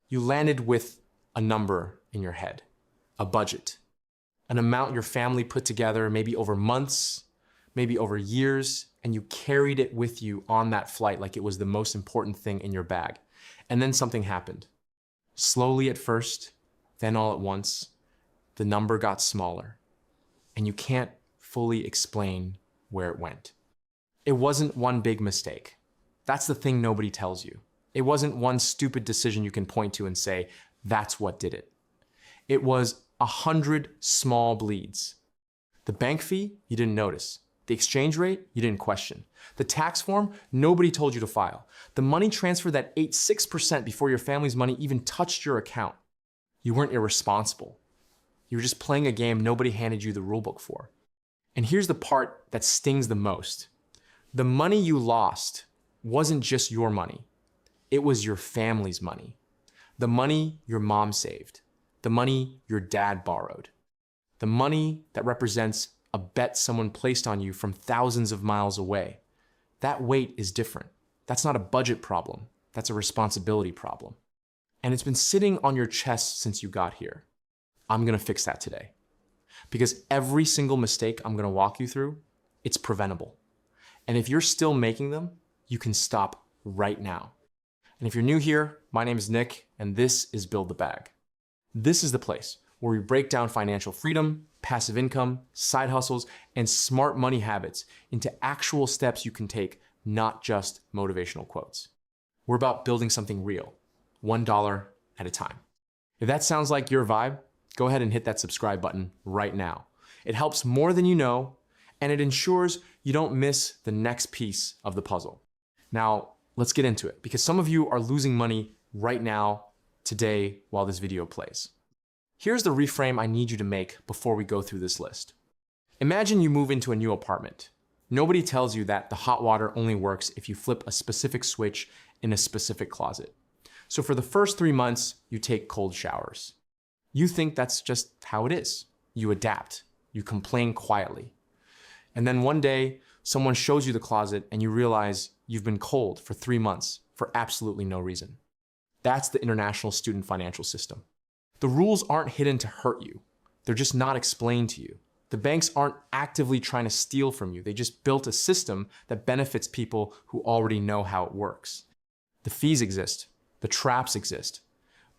You landed with a number in your head, a budget, an amount your family put together, maybe over months, maybe over years, and you carried it with you on that flight like it was the most important thing in your bag. And then something happened. Slowly at first, then all at once, the number got smaller, and you can't fully explain where it went. It wasn't one big mistake. That's the thing nobody tells you. It wasn't one stupid decision you can point to and say, that's what did it. It was 100 small bleeds. The bank fee, you didn't notice. The exchange rate, you didn't question. The tax form, nobody told you to file. The money transfer that ate 6% before your family's money even touched your account. You weren't irresponsible. You were just playing a game nobody handed you the rulebook for. And here's the part that stings the most. The money you lost wasn't just your money. It was your family's money. The money your mom saved. The money your dad borrowed. The money that represents a bet someone placed on you from thousands of miles away. That weight is different. That's not a budget problem. That's a responsibility problem. And it's been sitting on your chest since you got here. I'm gonna fix that today. Because every single mistake I'm gonna walk you through, it's preventable. And if you're still making them, you can stop right now. And if you're new here, my name is Nick, and this is Build the Bag. This is the place where we break down financial freedom, passive income, side hustles, and smart money habits into actual steps you can take, not just motivational quotes. We're about building something real, $1 at a time. If that sounds like your vibe, go ahead and hit that subscribe button right now. It helps more than you know, and it ensures you don't miss the next piece of the puzzle. Now, let's get into it, because some of you are losing money right now, today, while this video plays. Here's the reframe I need you to make before we go through this list. Imagine you move into a new apartment. Nobody tells you that the hot water only works if you flip a specific switch in a specific closet. So for the first 3 months, you take cold showers. You think that's just how it is. You adapt. You complain quietly. And then one day, someone shows you the closet and you realize you've been cold for 3 months for absolutely no reason. That's the international student financial system. The rules aren't hidden to hurt you. They're just not explained to you. The banks aren't actively trying to steal from you. They just built a system that benefits people who already know how it works. The fees exist. The traps exist.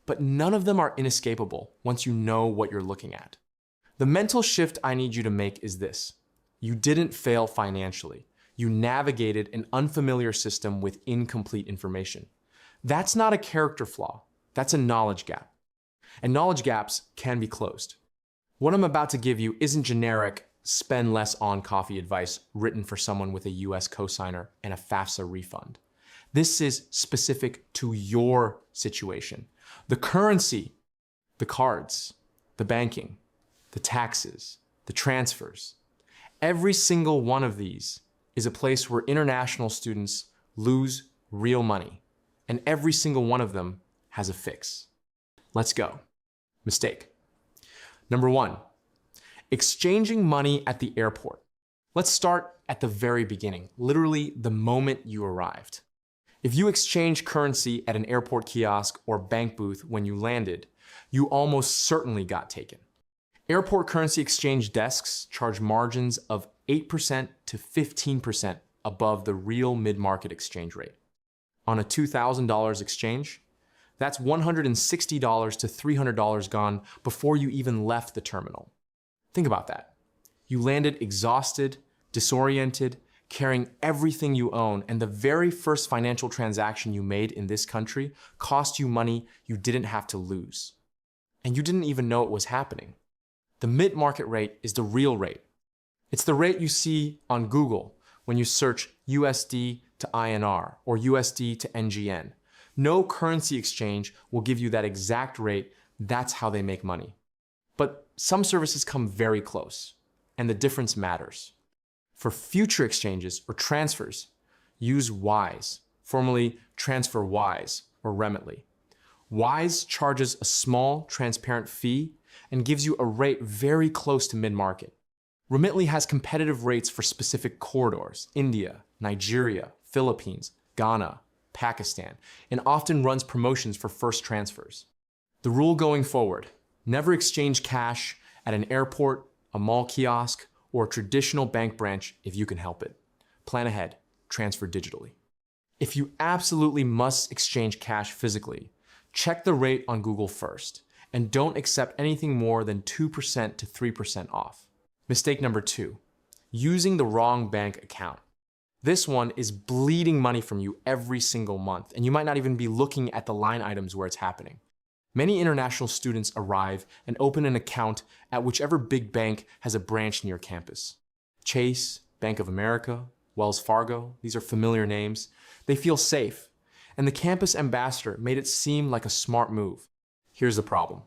But none of them are inescapable once you know what you're looking at. The mental shift I need you to make is this. You didn't fail financially. You navigated an unfamiliar system with incomplete information. That's not a character flaw. That's a knowledge gap. And knowledge gaps can be closed. What I'm about to give you isn't generic spend less on coffee advice written for someone with a US cosigner and a FAFSA refund. This is specific to your situation. The currency, the cards, the banking, the taxes, the transfers. Every single one of these is a place where international students lose real money, and every single one of them has a fix. Let's go. Mistake. Number 1, exchanging money at the airport. Let's start at the very beginning, literally the moment you arrived. If you exchange currency at an airport kiosk or bank booth when you landed, you almost certainly got taken. Airport currency exchange desks charge margins of 8% to 15% above the real mid-market exchange rate. On a $2,000 exchange, that's $160 to $300 gone before you even left the terminal. Think about that. You landed exhausted, disoriented, carrying everything you own, and the very first financial transaction you made in this country cost you money you didn't have to lose. And you didn't even know it was happening. The mid-market rate is the real rate. It's the rate you see on Google when you search USD to INR or USD to NGN. No currency exchange will give you that exact rate. That's how they make money. But some services come very close, and the difference matters. For future exchanges or transfers, use Wise, formerly TransferWise or Remitly. Wise charges a small, transparent fee and gives you a rate very close to mid-market. Remitly has competitive rates for specific corridors: India, Nigeria, Philippines, Ghana, Pakistan, and often runs promotions for first transfers. The rule going forward: never exchange cash at an airport, a mall kiosk, or a traditional bank branch if you can help it. Plan ahead, transfer digitally. If you absolutely must exchange cash physically, check the rate on Google first, and don't accept anything more than 2% to 3% off. Mistake number 2, using the wrong bank account. This one is bleeding money from you every single month, and you might not even be looking at the line items where it's happening. Many international students arrive and open an account at whichever big bank has a branch near campus. Chase, Bank of America, Wells Fargo, these are familiar names. They feel safe, and the campus ambassador made it seem like a smart move. Here's the problem.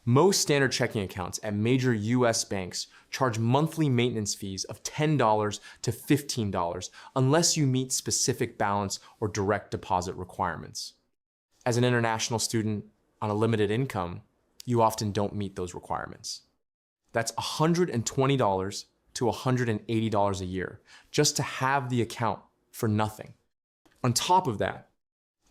Most standard checking accounts at major US banks charge monthly maintenance fees of $10 to $15 unless you meet specific balance or direct deposit requirements. As an international student on a limited income, you often don't meet those requirements. That's $120 to $180 a year just to have the account for nothing. On top of that,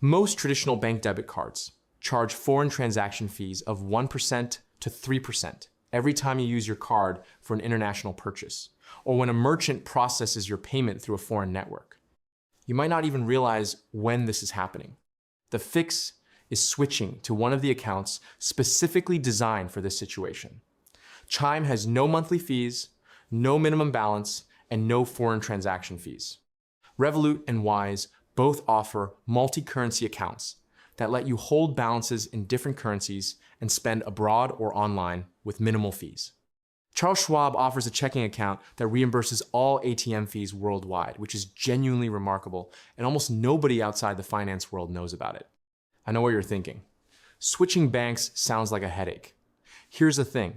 most traditional bank debit cards charge foreign transaction fees of 1% to 3% every time you use your card for an international purchase, or when a merchant processes your payment through a foreign network. You might not even realize when this is happening. The fix is switching to one of the accounts specifically designed for this situation. Chime has no monthly fees, no minimum balance, and no foreign transaction fees. Revolut and Wise both offer multi-currency accounts that let you hold balances in different currencies and spend abroad or online with minimal fees. Charles Schwab offers a checking account that reimburses all ATM fees worldwide, which is genuinely remarkable, and almost nobody outside the finance world knows about it. I know what you're thinking. Switching banks sounds like a headache. Here's the thing.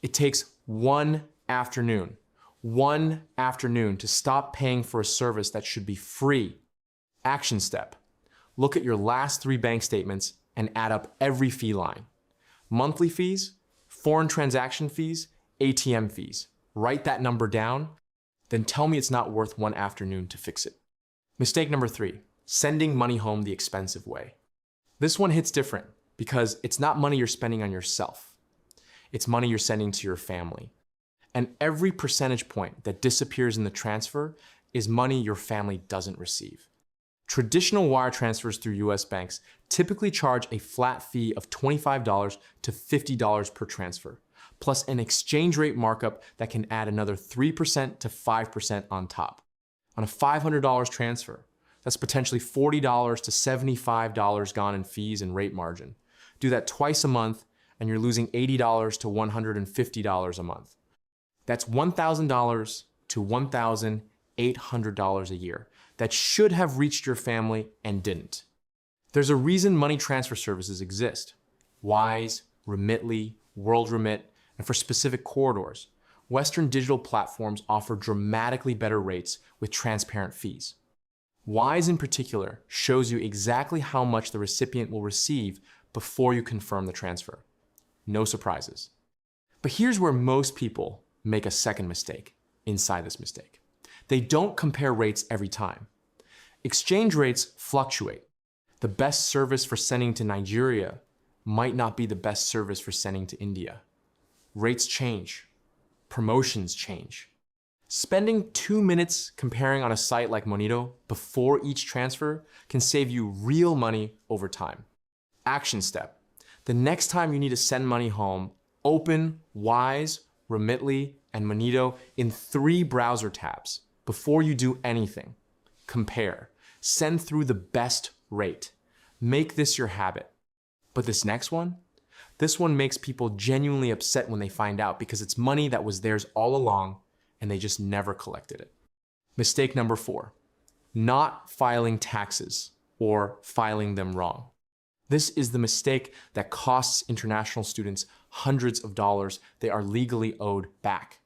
It takes one afternoon to stop paying for a service that should be free. Action step. Look at your last 3 bank statements and add up every fee line. Monthly fees, foreign transaction fees, ATM fees. Write that number down, then tell me it's not worth one afternoon to fix it. Mistake number 3, sending money home the expensive way. This one hits different because it's not money you're spending on yourself. It's money you're sending to your family. And every percentage point that disappears in the transfer is money your family doesn't receive. Traditional wire transfers through US banks typically charge a flat fee of $25 to $50 per transfer, plus an exchange rate markup that can add another 3% to 5% on top. On a $500 transfer, that's potentially $40 to $75 gone in fees and rate margin. Do that twice a month, and you're losing $80 to $150 a month. That's $1,000 to $1,800 a year that should have reached your family and didn't. There's a reason money transfer services exist. Wise, Remitly, WorldRemit, and for specific corridors, Western digital platforms offer dramatically better rates with transparent fees. Wise in particular shows you exactly how much the recipient will receive before you confirm the transfer. No surprises. But here's where most people make a second mistake inside this mistake. They don't compare rates every time. Exchange rates fluctuate. The best service for sending to Nigeria might not be the best service for sending to India. Rates change. Promotions change. Spending 2 minutes comparing on a site like Monito before each transfer can save you real money over time. Action step. The next time you need to send money home, open Wise, Remitly, and Monito in 3 browser tabs before you do anything. Compare. Send through the best rate. Make this your habit. But this next one? This one makes people genuinely upset when they find out because it's money that was theirs all along and they just never collected it. Mistake number 4, not filing taxes or filing them wrong. This is the mistake that costs international students hundreds of dollars they are legally owed back.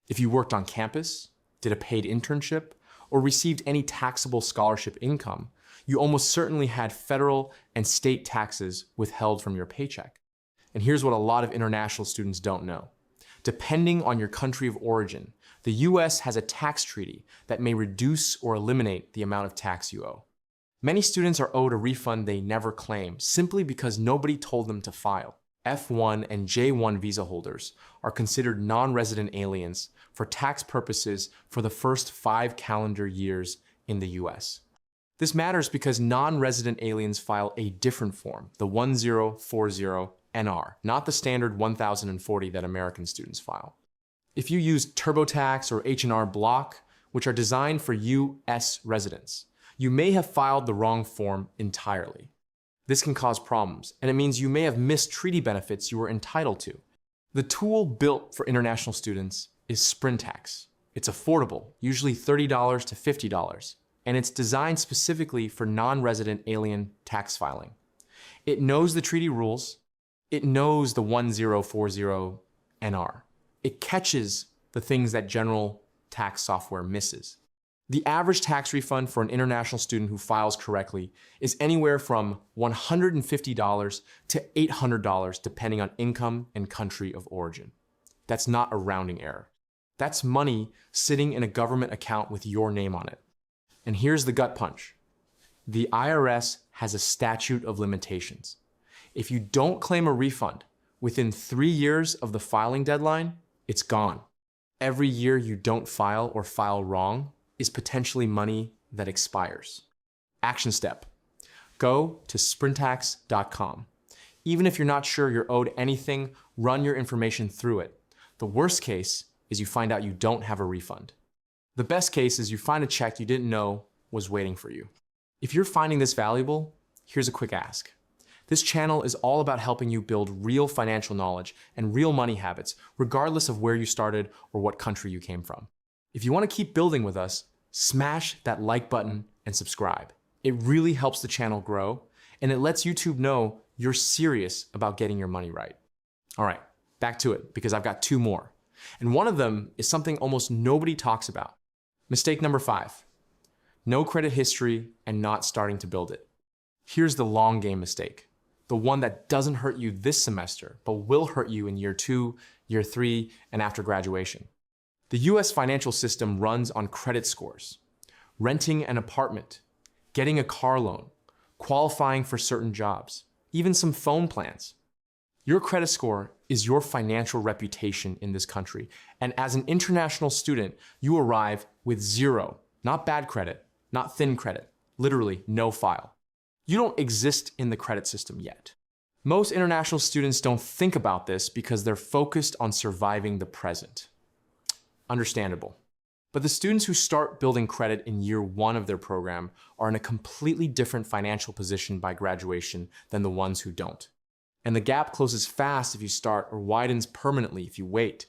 If you worked on campus, did a paid internship, or received any taxable scholarship income, you almost certainly had federal and state taxes withheld from your paycheck. And here's what a lot of international students don't know. Depending on your country of origin, the US has a tax treaty that may reduce or eliminate the amount of tax you owe. Many students are owed a refund they never claim simply because nobody told them to file. F1 and J1 visa holders are considered non-resident aliens for tax purposes for the first 5 calendar years in the US. This matters because non-resident aliens file a different form, the 1040NR, not the standard 1040 that American students file. If you use TurboTax or H&R Block, which are designed for US residents, you may have filed the wrong form entirely. This can cause problems, and it means you may have missed treaty benefits you were entitled to. The tool built for international students is Sprintax. It's affordable, usually $30 to $50, and it's designed specifically for non-resident alien tax filing. It knows the treaty rules. It knows the 1040NR. It catches the things that general tax software misses. The average tax refund for an international student who files correctly is anywhere from $150 to $800 depending on income and country of origin. That's not a rounding error. That's money sitting in a government account with your name on it. And here's the gut punch. The IRS has a statute of limitations. If you don't claim a refund within 3 years of the filing deadline, it's gone. Every year you don't file or file wrong is potentially money that expires. Action step. Go to sprintax.com. Even if you're not sure you're owed anything, run your information through it. The worst case is you find out you don't have a refund. The best case is you find a check you didn't know was waiting for you. If you're finding this valuable, here's a quick ask. This channel is all about helping you build real financial knowledge and real money habits, regardless of where you started or what country you came from. If you want to keep building with us, smash that like button and subscribe. It really helps the channel grow, and it lets YouTube know you're serious about getting your money right. All right, back to it, because I've got 2 more. And one of them is something almost nobody talks about. Mistake number 5, no credit history and not starting to build it. Here's the long game mistake, the one that doesn't hurt you this semester, but will hurt you in year 2, year 3, and after graduation. The US financial system runs on credit scores. Renting an apartment, getting a car loan, qualifying for certain jobs, even some phone plans. Your credit score is your financial reputation in this country, and as an international student, you arrive with 0, not bad credit, not thin credit, literally no file. You don't exist in the credit system yet. Most international students don't think about this because they're focused on surviving the present. Understandable. But the students who start building credit in year 1 of their program are in a completely different financial position by graduation than the ones who don't. And the gap closes fast if you start or widens permanently if you wait.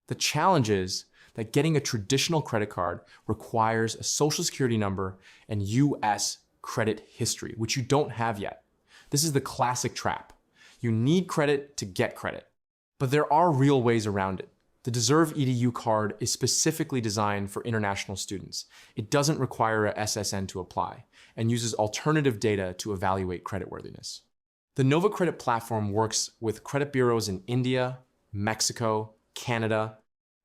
The challenge is that getting a traditional credit card requires a social security number and US credit history, which you don't have yet. This is the classic trap. You need credit to get credit. But there are real ways around it. The Deserve EDU card is specifically designed for international students. It doesn't require a SSN to apply and uses alternative data to evaluate creditworthiness. The Nova Credit platform works with credit bureaus in India, Mexico, Canada,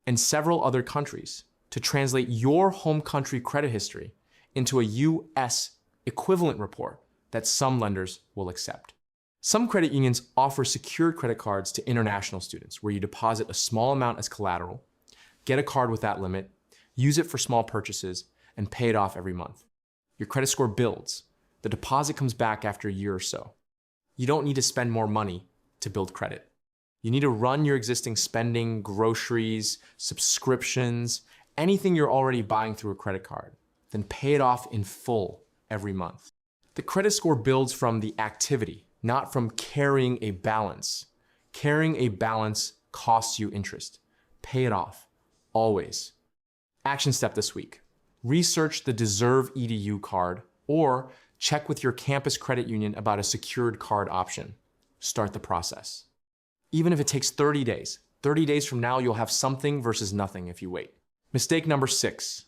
and several other countries to translate your home country credit history into a US equivalent report that some lenders will accept. Some credit unions offer secured credit cards to international students where you deposit a small amount as collateral, get a card with that limit, use it for small purchases, and pay it off every month. Your credit score builds. The deposit comes back after a year or so. You don't need to spend more money to build credit. You need to run your existing spending, groceries, subscriptions, anything you're already buying through a credit card, then pay it off in full every month. The credit score builds from the activity, not from carrying a balance. Carrying a balance costs you interest. Pay it off, always. Action step this week. Research the Deserve EDU card or check with your campus credit union about a secured card option. Start the process. Even if it takes 30 days, 30 days from now, you'll have something versus nothing if you wait. Mistake number 6,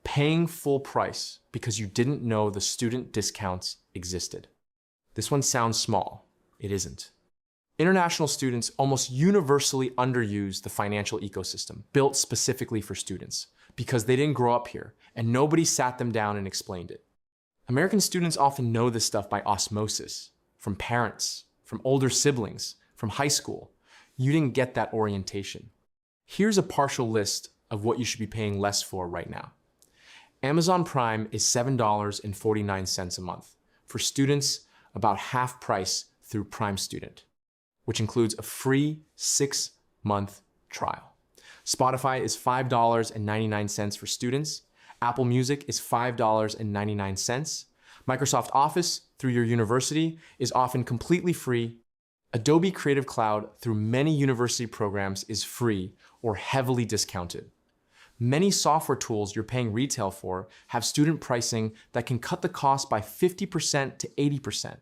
paying full price because you didn't know the student discounts existed. This one sounds small. It isn't. International students almost universally underuse the financial ecosystem built specifically for students because they didn't grow up here and nobody sat them down and explained it. American students often know this stuff by osmosis, from parents, from older siblings, from high school. You didn't get that orientation. Here's a partial list of what you should be paying less for right now. Amazon Prime is $7.49 a month. For students, about half price through Prime Student, which includes a free 6-month trial. Spotify is $5.99 for students. Apple Music is $5.99. Microsoft Office through your university is often completely free. Adobe Creative Cloud through many university programs is free or heavily discounted. Many software tools you're paying retail for have student pricing that can cut the cost by 50% to 80%.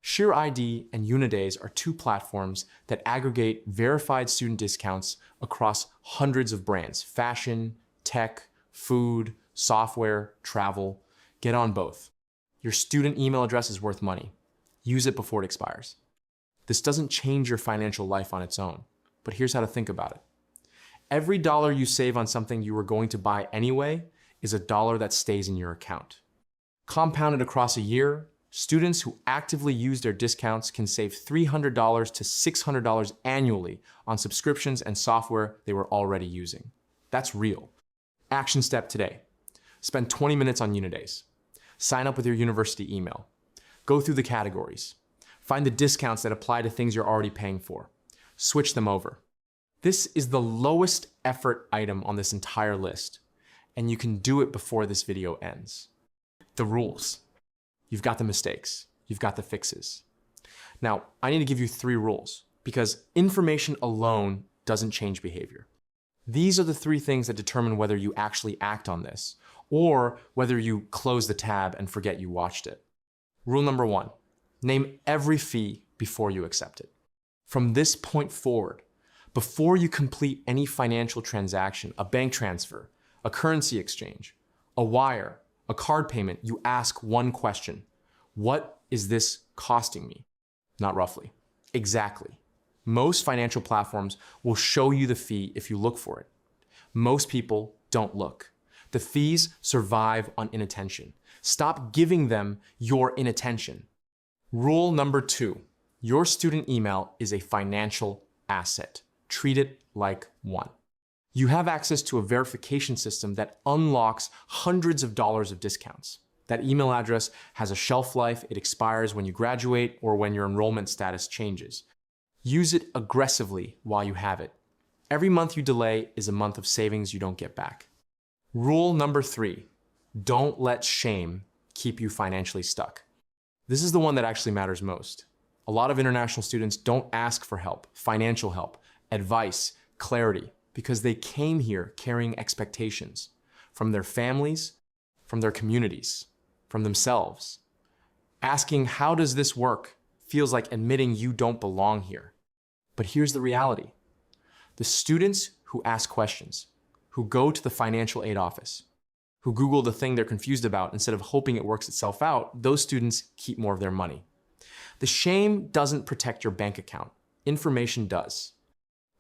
SureID and Unidays are two platforms that aggregate verified student discounts across hundreds of brands: fashion, tech, food, software, travel. Get on both. Your student email address is worth money. Use it before it expires. This doesn't change your financial life on its own, but here's how to think about it. Every dollar you save on something you were going to buy anyway is a dollar that stays in your account. Compounded across a year, students who actively use their discounts can save $300 to $600 annually on subscriptions and software they were already using. That's real. Action step today. Spend 20 minutes on Unidays. Sign up with your university email. Go through the categories. Find the discounts that apply to things you're already paying for. Switch them over. This is the lowest effort item on this entire list, and you can do it before this video ends. The rules. You've got the mistakes. You've got the fixes. Now, I need to give you 3 rules because information alone doesn't change behavior. These are the 3 things that determine whether you actually act on this or whether you close the tab and forget you watched it. Rule number 1, name every fee before you accept it. From this point forward, before you complete any financial transaction, a bank transfer, a currency exchange, a wire, a card payment, you ask one question: what is this costing me? Not roughly, exactly. Most financial platforms will show you the fee if you look for it. Most people don't look. The fees survive on inattention. Stop giving them your inattention. Rule number 2, your student email is a financial asset. Treat it like one. You have access to a verification system that unlocks hundreds of dollars of discounts. That email address has a shelf life. It expires when you graduate or when your enrollment status changes. Use it aggressively while you have it. Every month you delay is a month of savings you don't get back. Rule number 3, don't let shame keep you financially stuck. This is the one that actually matters most. A lot of international students don't ask for help, financial help, advice, clarity, because they came here carrying expectations from their families, from their communities, from themselves. Asking, how does this work, feels like admitting you don't belong here. But here's the reality. The students who ask questions, who go to the financial aid office, who Google the thing they're confused about instead of hoping it works itself out, those students keep more of their money. The shame doesn't protect your bank account. Information does.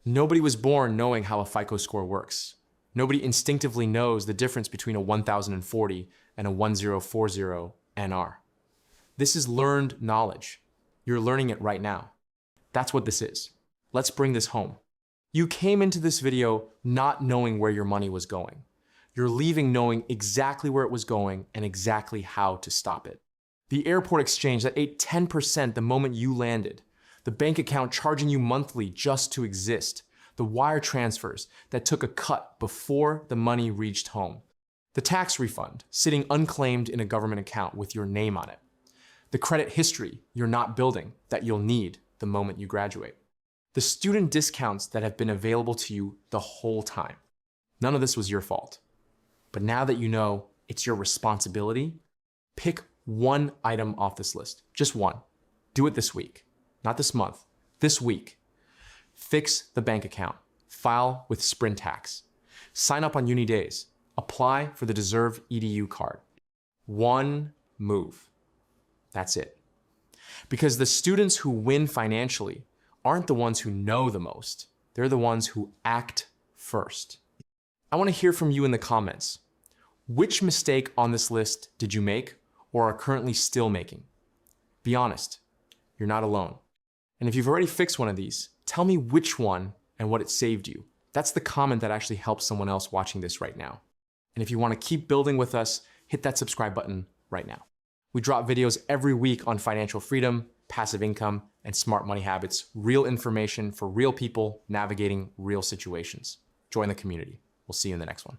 Nobody was born knowing how a FICO score works. Nobody instinctively knows the difference between a 1040 and a 1040 NR. This is learned knowledge. You're learning it right now. That's what this is. Let's bring this home. You came into this video not knowing where your money was going. You're leaving knowing exactly where it was going and exactly how to stop it. The airport exchange that ate 10% the moment you landed. The bank account charging you monthly just to exist. The wire transfers that took a cut before the money reached home. The tax refund sitting unclaimed in a government account with your name on it. The credit history you're not building that you'll need the moment you graduate. The student discounts that have been available to you the whole time. None of this was your fault. But now that you know it's your responsibility, pick one item off this list. Just one. Do it this week. Not this month. This week. Fix the bank account. File with Sprintax. Sign up on Unidays. Apply for the Deserve EDU card. One move. That's it. Because the students who win financially aren't the ones who know the most. They're the ones who act first. I want to hear from you in the comments. Which mistake on this list did you make? or are currently still making. Be honest, you're not alone. And if you've already fixed one of these, tell me which one and what it saved you. That's the comment that actually helps someone else watching this right now. And if you want to keep building with us, hit that subscribe button right now. We drop videos every week on financial freedom, passive income, and smart money habits, real information for real people navigating real situations. Join the community. We'll see you in the next one.